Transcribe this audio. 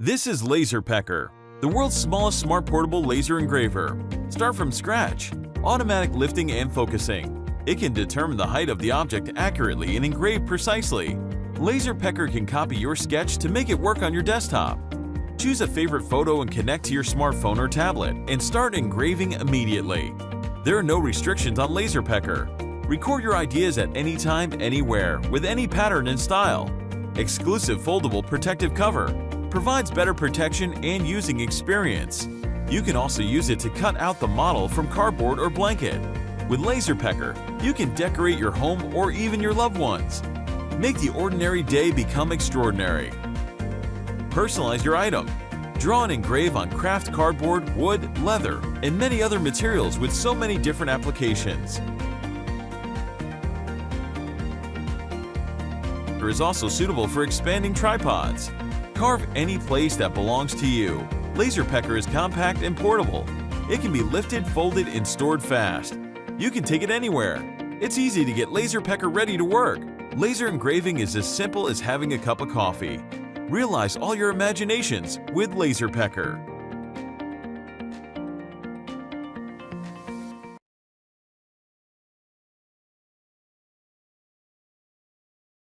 This is LaserPecker, the world's smallest smart portable laser engraver. Start from scratch. Automatic lifting and focusing. It can determine the height of the object accurately and engrave precisely. LaserPecker can copy your sketch to make it work on your desktop. Choose a favorite photo and connect to your smartphone or tablet and start engraving immediately. There are no restrictions on LaserPecker. Record your ideas at any time, anywhere, with any pattern and style. Exclusive foldable protective cover. Provides better protection and using experience. You can also use it to cut out the model from cardboard or blanket. With LaserPecker, you can decorate your home or even your loved ones. Make the ordinary day become extraordinary. Personalize your item. Draw and engrave on craft cardboard, wood, leather, and many other materials with so many different applications. It is also suitable for expanding tripods. Carve any place that belongs to you. LaserPecker is compact and portable. It can be lifted, folded, and stored fast. You can take it anywhere. It's easy to get LaserPecker ready to work. Laser engraving is as simple as having a cup of coffee. Realize all your imaginations with LaserPecker.